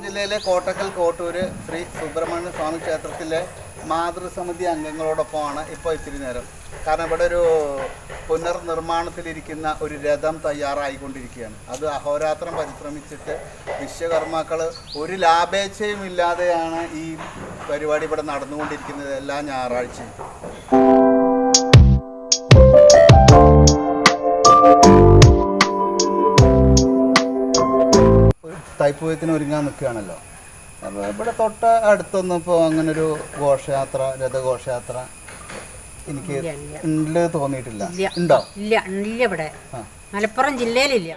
ജില്ലയിലെ കോട്ടക്കൽ കോട്ടൂര് ശ്രീ സുബ്രഹ്മണ്യ സ്വാമി ക്ഷേത്രത്തിലെ മാതൃസമിതി അംഗങ്ങളോടൊപ്പമാണ് ഇപ്പോൾ ഇത്തിരി നേരം. കാരണം ഇവിടെ ഒരു പുനർനിർമ്മാണത്തിലിരിക്കുന്ന ഒരു രഥം തയ്യാറായിക്കൊണ്ടിരിക്കുകയാണ്. അത് അഹോരാത്രം പരിശ്രമിച്ചിട്ട് വിശ്വകർമാക്കൾ ഒരു ലാഭേച്ഛയും ഇല്ലാതെയാണ് ഈ പരിപാടി ഇവിടെ നടന്നുകൊണ്ടിരിക്കുന്നത് എല്ലാ ഞായറാഴ്ചയും. തൈപ്പൂയത്തിന് ഒരുങ്ങാൻ നിൽക്കുകയാണല്ലോ. അപ്പോൾ ഇവിടെ തൊട്ട് അടുത്തൊന്നും ഇപ്പോൾ അങ്ങനൊരു ഘോഷയാത്ര, രഥഘോഷയാത്ര എനിക്ക് തോന്നിയിട്ടില്ല. ഉണ്ടോ? ഇല്ല, ഇല്ല. ഇവിടെ മലപ്പുറം ജില്ലയിലില്ല.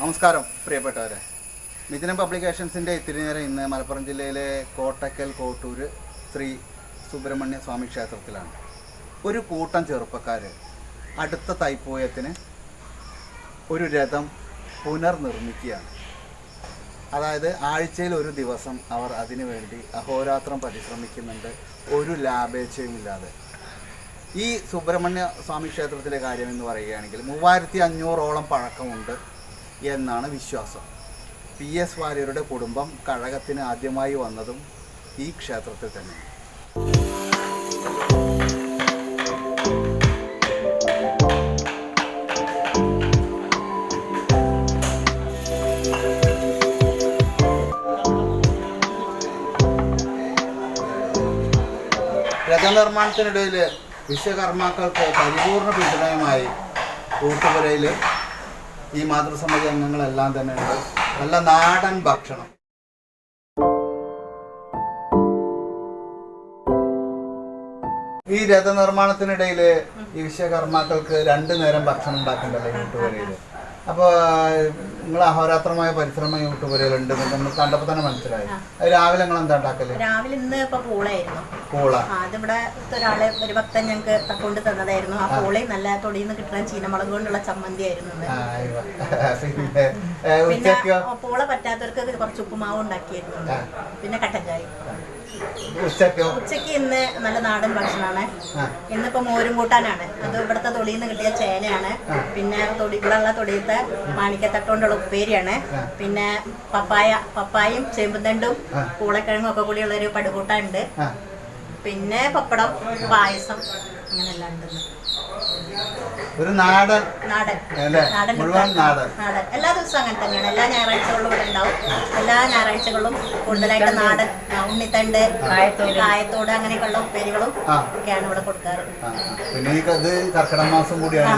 നമസ്കാരം പ്രിയപ്പെട്ടവരെ, മിഥുനം പബ്ലിക്കേഷൻസിൻ്റെ ഇത്തിരി നേരം ഇന്ന് മലപ്പുറം ജില്ലയിലെ കോട്ടക്കൽ കോട്ടൂര് ശ്രീ സുബ്രഹ്മണ്യ സ്വാമി ക്ഷേത്രത്തിലാണ്. ഒരു കൂട്ടം ചെറുപ്പക്കാർ അടുത്ത തൈപ്പൂയത്തിന് ഒരു രഥം പുനർനിർമ്മിക്കുകയാണ്. അതായത് ആഴ്ചയിൽ ഒരു ദിവസം അവർ അതിനു വേണ്ടി അഹോരാത്രം പരിശ്രമിക്കുന്നുണ്ട്, ഒരു ലാഭേച്ഛയുമില്ലാതെ. ഈ സുബ്രഹ്മണ്യ സ്വാമി ക്ഷേത്രത്തിലെ കാര്യം എന്ന് പറയുകയാണെങ്കിൽ 3500ഓളം പഴക്കമുണ്ട് എന്നാണ് വിശ്വാസം. PS വാര്യരുടെ കുടുംബം കഴകത്തിന് ആദ്യമായി വന്നതും ഈ ക്ഷേത്രത്തിൽ തന്നെ. രഥനിർമ്മാണത്തിനിടയിൽ വിശ്വകർമാക്കൾക്ക് പരിപൂർണ പിന്തുണയുമായി കൂട്ടുപുരയിൽ ഈ മാതൃസമിതി അംഗങ്ങളെല്ലാം തന്നെ ഉണ്ട്. നല്ല നാടൻ ഭക്ഷണം. ഈ രഥനിർമ്മാണത്തിനിടയിൽ ഈ വിശ്വകർമാക്കൾക്ക് 2 നേരം ഭക്ഷണം ഉണ്ടാക്കണ്ടല്ലോ കൂട്ടുപുരയിൽ. അപ്പോൾ നിങ്ങൾ അഹോരാത്രമായ പരിശ്രമം യൂട്യൂബുകളുണ്ട് നമ്മൾ കണ്ടപ്പോൾ തന്നെ മനസ്സിലായി. രാവിലെ നിങ്ങൾ എന്താ ഉണ്ടാക്കല്? രാവിലെ ഇന്ന് ഇപ്പൊ പൂളായിരുന്നു. പൂള അതിവിടെ ഒരാള് ഒരു ഭക്തൻ ഞങ്ങൾക്ക് കൊണ്ട് തന്നതായിരുന്നു. ആ പൂളയും നല്ല തൊടിയിൽ നിന്ന് കിട്ടുന്ന ചീനമുളക് കൊണ്ടുള്ള ചമ്മന്തി ആയിരുന്നു. പിന്നെ പൂള പറ്റാത്തവർക്ക് കുറച്ച് ഉപ്പുമാവ് ഉണ്ടാക്കിയിരുന്നു. പിന്നെ കട്ടൻ ചായ. ഉച്ചക്ക് ഇന്ന് നല്ല നാടൻ ഭക്ഷണമാണ്. ഇന്നിപ്പോ മോരും കൂട്ടാനാണ്. അത് ഇവിടുത്തെ തൊടിയിൽ നിന്ന് കിട്ടിയ ചേനയാണ്. പിന്നെ ഇവിടെയുള്ള തൊടിയത്തെ മാണിക്കത്തട്ടുകൊണ്ടുള്ള ഉപ്പേരിയാണ്. പിന്നെ പപ്പായും ചേമ്പുന്തണ്ടും പൂളക്കിഴങ്ങും ഒക്കെ കൂടിയുള്ള ഒരു പടുകൂട്ടാനുണ്ട്. പിന്നെ പപ്പടം, പായസം, അങ്ങനെല്ലാം ഉണ്ട്. ഒരു നാടൻ മുഴുവൻ നാടൻ എല്ലാ ദിവസവും അങ്ങനെ തന്നെയാണ്. എല്ലാ ഞായറാഴ്ചകളിലും ഇവിടെ ഉണ്ടാവും. എല്ലാ ഞായറാഴ്ചകളിലും കൂടുതലായിട്ട് നാടൻ ഉണ്ണിത്തണ്ട്, കായത്തോട് അങ്ങനെയൊക്കെയുള്ള ഉപ്പേരികളും ഒക്കെയാണ് ഇവിടെ കൊടുക്കാറ്. പിന്നെ ഇത് കർക്കിടക മാസം കൂടിയാണ്.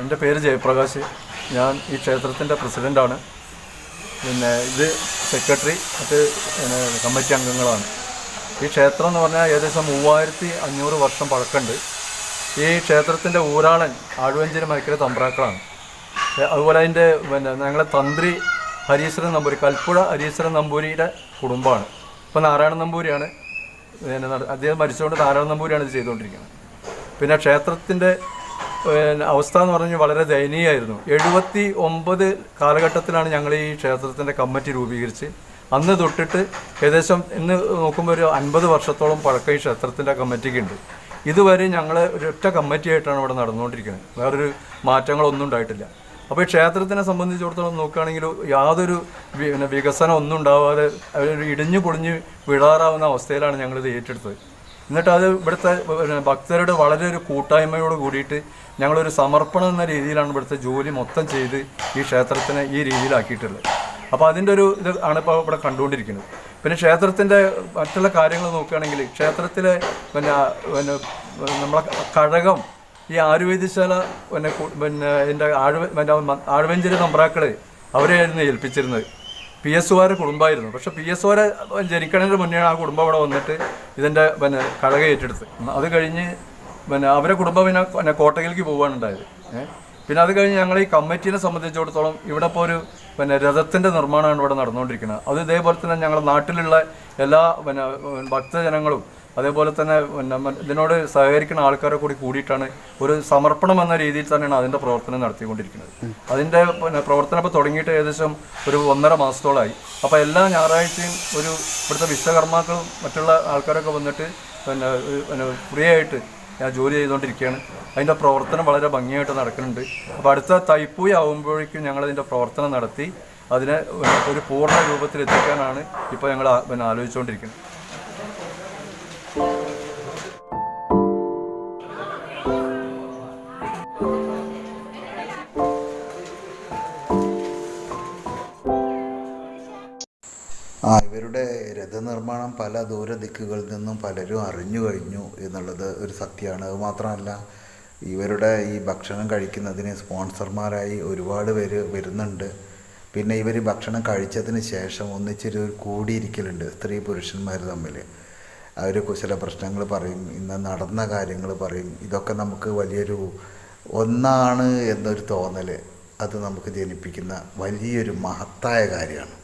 എൻ്റെ പേര് ജയപ്രകാശ്. ഞാൻ ഈ ക്ഷേത്രത്തിൻ്റെ പ്രസിഡൻ്റാണ്. പിന്നെ ഇത് സെക്രട്ടറി, മറ്റ് കമ്മിറ്റി അംഗങ്ങളാണ്. ഈ ക്ഷേത്രം എന്ന് പറഞ്ഞാൽ ഏകദേശം 3500 വർഷം പഴക്കമുണ്ട്. ഈ ക്ഷേത്രത്തിൻ്റെ ഊരാളൻ ആടുവഞ്ചേരി മലക്കര തമ്പ്രാക്കളാണ്. അതുപോലെ അതിൻ്റെ ഞങ്ങളെ തന്ത്രി ഹരീശ്വരൻ നമ്പൂരി, കൽപ്പുഴ ഹരീശ്വരൻ നമ്പൂരിയുടെ കുടുംബമാണ്. ഇപ്പോൾ നാരായണ നമ്പൂരിയാണ്. അദ്ദേഹം മരിച്ചുകൊണ്ട് നാരായണ നമ്പൂരിയാണ് ഇത് ചെയ്തുകൊണ്ടിരിക്കുന്നത്. പിന്നെ ക്ഷേത്രത്തിൻ്റെ അവസ്ഥ എന്ന് പറഞ്ഞാൽ വളരെ ദയനീയമായിരുന്നു. 79 കാലഘട്ടത്തിലാണ് ഞങ്ങൾ ഈ ക്ഷേത്രത്തിൻ്റെ കമ്മിറ്റി രൂപീകരിച്ച്. അന്ന് തൊട്ടിട്ട് ഏകദേശം ഇന്ന് നോക്കുമ്പോൾ ഒരു 50 വർഷത്തോളം പഴക്കം ഈ ക്ഷേത്രത്തിൻ്റെ കമ്മിറ്റിക്ക് ഉണ്ട്. ഇതുവരെ ഞങ്ങൾ ഒരൊറ്റ കമ്മിറ്റിയായിട്ടാണ് ഇവിടെ നടന്നുകൊണ്ടിരിക്കുന്നത്. വേറൊരു മാറ്റങ്ങളൊന്നും ഉണ്ടായിട്ടില്ല. അപ്പോൾ ഈ ക്ഷേത്രത്തിനെ സംബന്ധിച്ചിടത്തോളം നോക്കുകയാണെങ്കിൽ യാതൊരു വികസനം ഒന്നും ഉണ്ടാവാതെ ഇടിഞ്ഞു പൊളിഞ്ഞ് വിടാറാവുന്ന അവസ്ഥയിലാണ് ഞങ്ങളിത് ഏറ്റെടുത്തത്. എന്നിട്ട് അത് ഇവിടുത്തെ ഭക്തരുടെ വളരെ ഒരു കൂട്ടായ്മയോട് കൂടിയിട്ട് ഞങ്ങളൊരു സമർപ്പണം എന്ന രീതിയിലാണ് ഇവിടുത്തെ ജോലി മൊത്തം ചെയ്ത് ഈ ക്ഷേത്രത്തിനെ ഈ രീതിയിലാക്കിയിട്ടുള്ളത്. അപ്പോൾ അതിൻ്റെ ഒരു ഇത് ആണ് ഇപ്പോൾ ഇവിടെ കണ്ടുകൊണ്ടിരിക്കുന്നത്. പിന്നെ ക്ഷേത്രത്തിൻ്റെ മറ്റുള്ള കാര്യങ്ങൾ നോക്കുകയാണെങ്കിൽ ക്ഷേത്രത്തിലെ പിന്നെ നമ്മളെ കഴകം, ഈ ആയുർവേദശാല ഇതിൻ്റെ ആഴുവഞ്ചേരി തമ്പ്രാക്കൾ അവരെയായിരുന്നു ഏൽപ്പിച്ചിരുന്നത്. PS വാരുടെ കുടുംബമായിരുന്നു. പക്ഷേ PS വാരെ ജനിക്കണതിന് മുന്നേ ആ കുടുംബം അവിടെ വന്നിട്ട് ഇതിൻ്റെ കഴക ഏറ്റെടുത്ത്. അത് കഴിഞ്ഞ് അവരെ കുടുംബം പിന്നെ കോട്ടയിലേക്ക് പോവുകയാണ് ഉണ്ടായത്. പിന്നെ അത് കഴിഞ്ഞ് ഞങ്ങൾ ഈ കമ്മിറ്റീനെ സംബന്ധിച്ചിടത്തോളം ഇവിടെ ഇപ്പോൾ ഒരു രഥത്തിൻ്റെ നിർമ്മാണമാണ് ഇവിടെ നടന്നുകൊണ്ടിരിക്കുന്നത്. അത് ഇതേപോലെ തന്നെ ഞങ്ങളുടെ നാട്ടിലുള്ള എല്ലാ ഭക്തജനങ്ങളും അതേപോലെ തന്നെ ഇതിനോട് സഹകരിക്കുന്ന ആൾക്കാരെ കൂടിയിട്ടാണ് ഒരു സമർപ്പണം എന്ന രീതിയിൽ തന്നെയാണ് അതിൻ്റെ പ്രവർത്തനം നടത്തിക്കൊണ്ടിരിക്കുന്നത്. അതിൻ്റെ പ്രവർത്തനം ഇപ്പോൾ തുടങ്ങിയിട്ട് ഏകദേശം ഒരു 1.5 മാസത്തോളമായി. അപ്പോൾ എല്ലാ ഞായറാഴ്ചയും ഇവിടുത്തെ വിശ്വകർമാക്കളും മറ്റുള്ള ആൾക്കാരൊക്കെ വന്നിട്ട് ഫ്രീ ആയിട്ട് ഞാൻ ജോലി ചെയ്തുകൊണ്ടിരിക്കുകയാണ്. അതിൻ്റെ പ്രവർത്തനം വളരെ ഭംഗിയായിട്ട് നടക്കുന്നുണ്ട്. അപ്പോൾ അടുത്ത തൈപ്പൂയ ആകുമ്പോഴേക്കും ഞങ്ങളതിൻ്റെ പ്രവർത്തനം നടത്തി അതിനെ ഒരു പൂർണ്ണ രൂപത്തിലെത്തിക്കാനാണ് ഇപ്പോൾ ഞങ്ങൾ ആലോചിച്ചുകൊണ്ടിരിക്കുന്നത്. ഇവരുടെ രഥനിർമ്മാണം പല ദൂര ദിക്കുകളിൽ നിന്നും പലരും അറിഞ്ഞു കഴിഞ്ഞു എന്നുള്ളത് ഒരു സത്യമാണ്. അതുമാത്രമല്ല, ഇവരുടെ ഈ ഭക്ഷണം കഴിക്കുന്നതിന് സ്പോൺസർമാരായി ഒരുപാട് പേര് വരുന്നുണ്ട്. പിന്നെ ഇവർ ഭക്ഷണം കഴിച്ചതിന് ശേഷം ഒന്നിച്ചൊരു കൂടിയിരിക്കലുണ്ട് സ്ത്രീ പുരുഷന്മാർ തമ്മിൽ. അവർ കുശല പ്രശ്നങ്ങൾ പറയും, ഇന്ന് നടന്ന കാര്യങ്ങൾ പറയും. ഇതൊക്കെ നമുക്ക് വലിയൊരു ഒന്നാണ് എന്നൊരു തോന്നൽ അത് നമുക്ക് ജനിപ്പിക്കുന്ന വലിയൊരു മഹത്തായ കാര്യമാണ്.